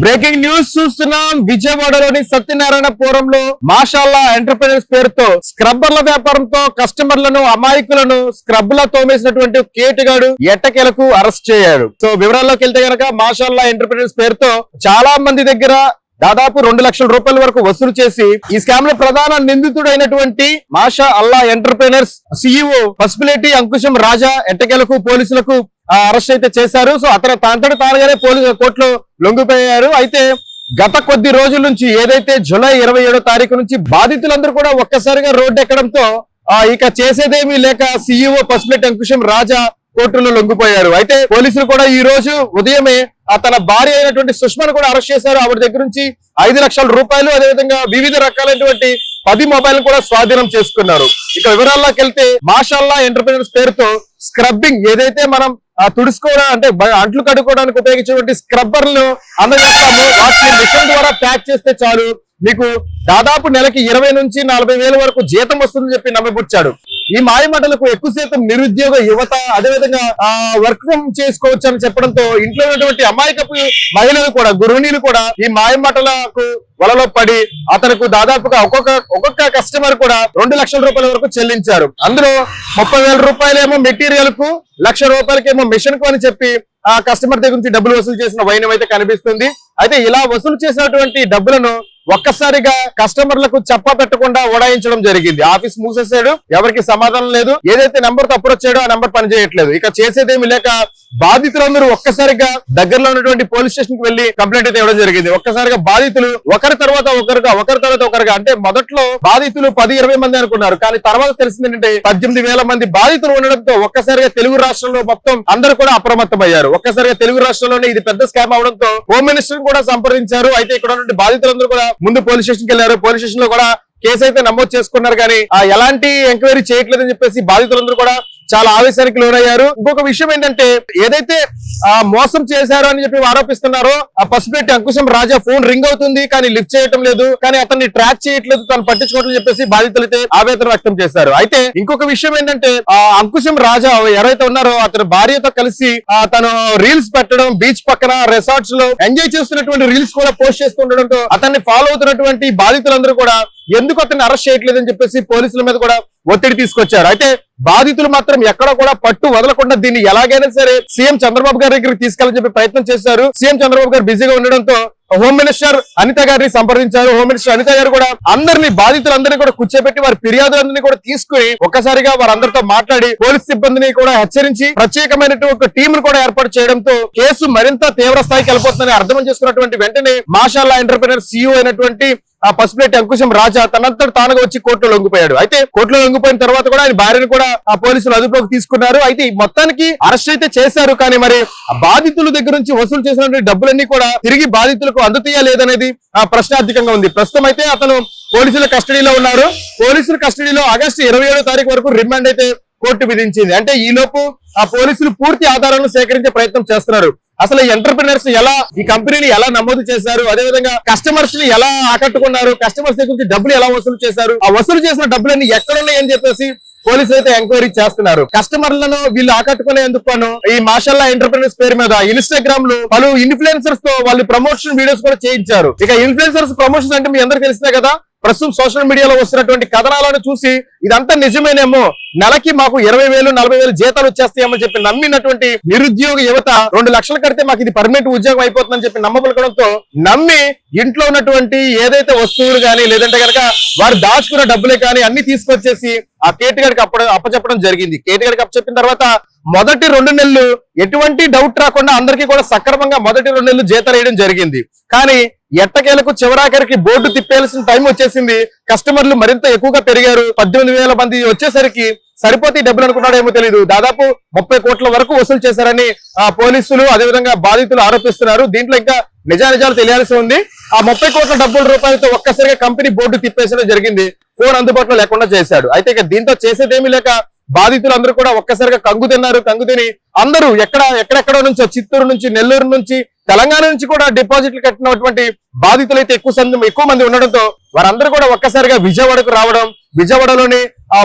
Breaking news చూస్తున్నాం. విజయవాడలోని సత్యనారాయణపురంలో మాషాల్లా entrepreneurs పేరుతో స్క్రబ్బర్ల వ్యాపారంతో కస్టమర్లను అమాయకులను స్క్రబ్ లా తోమేసినటువంటి కేటుగాడు ఎట్టకేలకు అరెస్ట్ చేశాడు. సో వివరాల్లోకి వెళ్తే గనక మాషాల్లా ఎంటర్ప్రైనర్స్ పేరుతో చాలా మంది దగ్గర దాదాపు 2 లక్షల రూపాయల వరకు వసూలు చేసి ఈ స్కామ్ లో ప్రధాన నిందితుడైనటువంటి మాషా అల్లా ఎంటర్ప్రైనర్స్ CEO పసుపులేటి అంకుశం రాజా ఎట్టకేలకు పోలీసులకు అరెస్ట్ అయితే చేశారు. సో అతను తనంతట తానుగానే పోలీసు కోర్టులో లొంగిపోయారు. అయితే గత కొద్ది రోజుల నుంచి ఏదైతే జూలై 27వ తారీఖు నుంచి బాధితులందరూ కూడా ఒక్కసారిగా రోడ్డు ఎక్కడంతో ఇక చేసేదేమీ లేక CEO పసుపులేటి అంకుశం రాజా కోర్టులో లొంగిపోయారు. అయితే పోలీసులు కూడా ఈ రోజు ఉదయమే తన భార్య అయినటువంటి సుష్మను కూడా అరెస్ట్ చేశారు. ఆవిడ దగ్గర నుంచి 5 లక్షల రూపాయలు అదేవిధంగా వివిధ రకాలైనటువంటి 10 మొబైల్ కూడా స్వాధీనం చేసుకున్నారు. ఇక వివరాల్లోకి వెళ్తే మాషాల్లా ఎంటర్ప్రైనర్స్ పేరుతో స్క్రబ్బింగ్ ఏదైతే మనం తుడుచుకోవడం అంటే అంట్లు కడుక్కోవడానికి ఉపయోగించేటువంటి స్క్రబ్బర్లను అందజేస్తాము. వాటిని మిషన్ ద్వారా ప్యాక్ చేస్తే చాలు మీకు దాదాపు నెలకి 20 నుంచి 40 వేల వరకు జీతం వస్తుందని చెప్పి నమ్మబుచ్చాడు. ఈ మాయమాటలకు ఎక్కువ శాతం నిరుద్యోగ యువత అదేవిధంగా వర్క్ ఫ్రం చేసుకోవచ్చు అని చెప్పడంతో ఇంట్లో ఉన్నటువంటి అమాయకపు మహిళలు కూడా గృహిణీలు కూడా ఈ మాయమాటలకు వలలో పడి అతనికి దాదాపుగా ఒక్కొక్క కస్టమర్ కూడా 2 లక్షల రూపాయల వరకు చెల్లించారు. అందులో 30,000 రూపాయలేమో మెటీరియల్ కు, 1,00,000 రూపాయలకేమో మిషన్ కు అని చెప్పి ఆ కస్టమర్ దగ్గర నుంచి డబ్బులు వసూలు చేసిన వైనం అయితే కనిపిస్తుంది. అయితే ఇలా వసూలు చేసినటువంటి డబ్బులను ఒక్కసారిగా కస్టమర్లకు చెప్ప పెట్టకుండా ఓడాయించడం జరిగింది. ఆఫీస్ మూసేసాడు, ఎవరికి సమాధానం లేదు. ఏదైతే నెంబర్ తో అప్రోచ్ చేయడో ఆ నెంబర్ పనిచేయట్లేదు. ఇక చేసేదేమి లేక బాధితులందరూ ఒక్కసారిగా దగ్గరలో ఉన్నటువంటి పోలీస్ స్టేషన్ కి వెళ్లి కంప్లైంట్ అయితే ఇవ్వడం జరిగింది. ఒక్కసారిగా బాధితులు ఒకరి తర్వాత ఒకరుగా అంటే మొదట్లో బాధితులు 10-20 మంది అనుకున్నారు. కానీ తర్వాత తెలిసింది ఏంటంటే 18,000 మంది బాధితులు ఉండడంతో ఒక్కసారిగా తెలుగు రాష్ట్రంలో మొత్తం అందరూ కూడా అప్రమత్తమయ్యారు. ఒక్కసారిగా తెలుగు రాష్ట్రంలోనే ఇది పెద్ద స్కామ్ అవడంతో హోమ్ మినిస్టర్ కూడా సంప్రదించారు. అయితే ఇక్కడ ఉన్నటువంటి బాధితులందరూ కూడా ముందు పోలీస్ స్టేషన్ కి వెళ్లారు. పోలీస్ స్టేషన్ లో కూడా కేసు అయితే నమోదు చేసుకున్నారు. కానీ ఎలాంటి ఎంక్వైరీ చేయట్లేదని చెప్పేసి బాధితులందరూ కూడా చాలా ఆవేశానికి లోనయ్యారు. ఇంకొక విషయం ఏంటంటే ఏదైతే మోసం చేశారో అని చెప్పి ఆరోపిస్తున్నారో ఆ పసుపులేటి అంకుశం రాజా ఫోన్ రింగ్ అవుతుంది కానీ లిఫ్ట్ చేయటం లేదు, కానీ అతన్ని ట్రాక్ చేయట్లేదు, తను పట్టించుకోవట్లేదు చెప్పేసి బాధితులు అయితే ఆవేదన వ్యక్తం చేశారు. అయితే ఇంకొక విషయం ఏంటంటే అంకుశం రాజా ఎవరైతే ఉన్నారో అతని భార్యతో కలిసి తను రీల్స్ పెట్టడం, బీచ్ పక్కన రిసార్ట్స్ లో ఎంజాయ్ చేస్తున్నటువంటి రీల్స్ కూడా పోస్ట్ చేస్తుండడంతో అతన్ని ఫాలో అవుతున్నటువంటి బాధితులందరూ కూడా ఎందుకు అతన్ని అరెస్ట్ చేయట్లేదని చెప్పేసి పోలీసుల మీద కూడా ఒత్తిడి తీసుకొచ్చారు. అయితే బాధితులు మాత్రం ఎక్కడ కూడా పట్టు వదలకుండా దీన్ని ఎలాగైనా సరే సీఎం చంద్రబాబు గారి దగ్గరికి తీసుకెళ్లని చెప్పి ప్రయత్నం చేశారు. సీఎం చంద్రబాబు గారు బిజీగా ఉండడంతో హోమ్ మినిస్టర్ అనిత గారిని సంప్రదించారు. హోమ్ మినిస్టర్ అనిత గారు కూడా బాధితులందరినీ కూడా కూర్చోబెట్టి వారి ఫిర్యాదులందరినీ కూడా తీసుకుని ఒక్కసారిగా వారందరితో మాట్లాడి పోలీస్ సిబ్బందిని కూడా హెచ్చరించి ప్రత్యేకమైనటువంటి ఒక టీం కూడా ఏర్పాటు చేయడంతో కేసు మరింత తీవ్ర స్థాయికి వెళ్ళిపోతుందని అర్థం చేసుకున్నటువంటి వెంటనే మాషాల్లా ఎంటర్ప్రైనర్ CEO అయినటువంటి పసుపులేటి అంకుశం రాజా తనంతట తానుగా వచ్చి కోర్టులో లొంగిపోయాడు. అయితే కోర్టులో లొంగిపోయిన తర్వాత కూడా ఆయన భార్యను కూడా పోలీసులు అదుపులోకి తీసుకున్నారు. అయితే మొత్తానికి అరెస్ట్ అయితే చేశారు. కానీ మరి బాధితుల దగ్గర నుంచి వసూలు చేసినటువంటి డబ్బులన్నీ కూడా తిరిగి బాధితులకు అందుతాయా లేదనేది ప్రశ్నార్థకంగా ఉంది. ప్రస్తుతం అయితే అతను పోలీసుల కస్టడీలో ఉన్నారు. పోలీసుల కస్టడీలో ఆగస్టు 27వ తారీఖు వరకు రిమాండ్ అయితే కోర్టు విధించింది. అంటే ఈ లోపు పోలీసులు పూర్తి ఆధారాలను సేకరించే ప్రయత్నం చేస్తున్నారు. అసలు ఈ ఎంటర్ప్రినర్స్ ఎలా ఈ కంపెనీని ఎలా నమోదు చేశారు, అదేవిధంగా కస్టమర్స్ ని ఎలా ఆకట్టుకున్నారు, కస్టమర్స్ దగ్గర నుంచి డబ్బులు ఎలా వసూలు చేశారు, ఆ వసూలు చేసిన డబ్బులన్నీ ఎక్కడున్నాయని చెప్పేసి పోలీసులు అయితే ఎంక్వైరీ చేస్తున్నారు. కస్టమర్లను వీళ్ళు ఆకట్టుకునేందుకు ఈ మాషాల్లా ఎంటర్ప్రైనర్స్ పేరు మీద ఇన్స్టాగ్రామ్ లో పలు ఇన్ఫ్లుయెన్సర్స్ తో వాళ్ళు ప్రమోషన్ వీడియోస్ కూడా చేయించారు. ఇక ఇన్ఫ్లుయెన్సర్స్ ప్రమోషన్స్ అంటే మీ అందరికీ తెలిసిందే కదా. ప్రస్తుతం సోషల్ మీడియాలో వస్తున్నటువంటి కథనాలను చూసి ఇదంతా నిజమేనేమో, నెలకి మాకు 20,000 40,000 జీతాలు వచ్చేస్తాయని చెప్పి నమ్మినటువంటి నిరుద్యోగ యువత 2 లక్షలు కడితే మాకు ఇది పర్మనెంట్ ఉద్యోగం అయిపోతుందని చెప్పి నమ్మబలకడంతో నమ్మి ఇంట్లో ఉన్నటువంటి ఏదైతే వస్తువులు కానీ లేదంటే కనుక వారు దాచుకున్న డబ్బులే కానీ అన్ని తీసుకొచ్చేసి ఆ కేటుగాడికి అప్పచెప్పడం జరిగింది. కేటుగాడికి అప్పచెప్పిన తర్వాత మొదటి 2 నెలలు ఎటువంటి డౌట్ రాకుండా అందరికీ కూడా సక్రమంగా మొదటి 2 నెలలు జీతాలు వేయడం జరిగింది. కానీ ఎట్టకేలకు చివరాఖరికి బోర్డు తిప్పేయాల్సిన టైం వచ్చేసింది. కస్టమర్లు మరింత ఎక్కువగా పెరిగారు. 18,000 మంది వచ్చేసరికి సరిపోతే డబ్బులు అనుకున్నాడేమో తెలియదు. దాదాపు 30 కోట్ల వరకు వసూలు చేశారని పోలీసులు అదేవిధంగా బాధితులు ఆరోపిస్తున్నారు. దీంట్లో ఇంకా నిజానిజాలు తెలియాల్సి ఉంది. ఆ 30 కోట్ల రూపాయలతో ఒక్కసారిగా కంపెనీ బోర్డు తిప్పేసడం జరిగింది. ఫోన్ అందుబాటులో లేకుండా చేశాడు. అయితే ఇక దీంతో చేసేదేమీ లేక బాధితులు అందరూ కూడా ఒక్కసారిగా కంగు తిని అందరూ ఎక్కడెక్కడో నుంచో చిత్తూరు నుంచి, నెల్లూరు నుంచి, తెలంగాణ నుంచి కూడా డిపాజిట్లు కట్టినటువంటి బాధితులు అయితే ఎక్కువ మంది ఉండడంతో వారందరూ కూడా ఒక్కసారిగా విజయవాడకు రావడం, విజయవాడలోని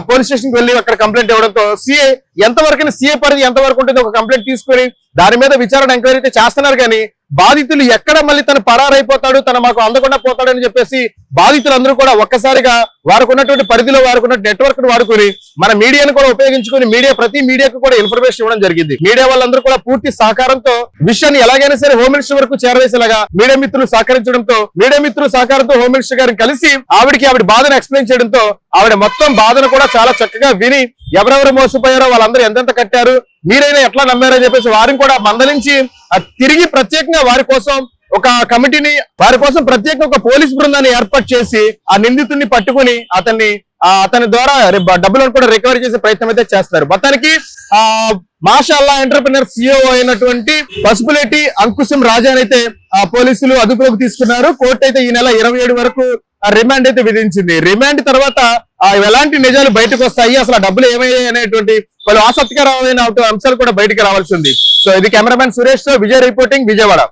పోలీస్ స్టేషన్ కి వెళ్లి అక్కడ కంప్లైంట్ ఇవ్వడంతో సిఐ ఎంతవరకు సిఐ పరిధి ఎంతవరకు ఉంటుంది ఒక కంప్లైంట్ తీసుకుని దాని మీద విచారణ ఎంక్వైరీ అయితే చేస్తున్నారు. కానీ బాధితులు ఎక్కడ మళ్ళీ తను పరారైపోతాడు, తను మాకు అందకుండా పోతాడు అని చెప్పేసి బాధితులందరూ కూడా ఒక్కసారిగా వారికి ఉన్నటువంటి పరిధిలో వారికి ఉన్న నెట్వర్క్ ను వాడుకుని మన మీడియాను కూడా ఉపయోగించుకుని ప్రతి మీడియాకు కూడా ఇన్ఫర్మేషన్ ఇవ్వడం జరిగింది. మీడియా వాళ్ళందరూ కూడా పూర్తి సహకారంతో విషయాన్ని ఎలాగైనా సరే హోమ్ మినిస్టర్ వరకు చేరవేసేలాగా మీడియా మిత్రులు సహకారంతో హోమ్ మినిస్టర్ గారిని కలిసి ఆవిడ బాధను ఎక్స్ప్లెయిన్ చేయడంతో ఆవిడ మొత్తం బాధను కూడా చాలా చక్కగా విని ఎవరెవరు మోసపోయారో వాళ్ళందరూ ఎంతెంత కట్టారు, మీరైనా ఎట్లా నమ్మారని చెప్పేసి వారిని కూడా మందలించి తిరిగి ప్రత్యేకంగా వారి కోసం ఒక కమిటీని, వారి కోసం ప్రత్యేకంగా ఒక పోలీస్ బృందాన్ని ఏర్పాటు చేసి ఆ నిందితుడిని పట్టుకుని అతని ద్వారా డబ్బులను కూడా రికవరీ చేసే ప్రయత్నం అయితే చేస్తారు. మొత్తానికి మాషాల్లా ఎంటర్‌ప్రెన్యూర్ CEO అయినటువంటి పసుపులేటి అంకుశం రాజాని అయితే పోలీసులు అదుపులోకి తీసుకున్నారు. కోర్టు అయితే ఈ నెల 27 వరకు రిమాండ్ అయితే విధించింది. రిమాండ్ తర్వాత ఎలాంటి నిజాలు బయటకు వస్తాయి, అసలు ఆ డబ్బులు ఏమయ్యాయి అనేటువంటి పలు ఆసక్తికరమైన అంశాలు కూడా బయటకు రావాల్సి ఉంది. సో ఇది కెమెరామెన్ సురేష్ తో విజయ్ రిపోర్టింగ్, విజయవాడ.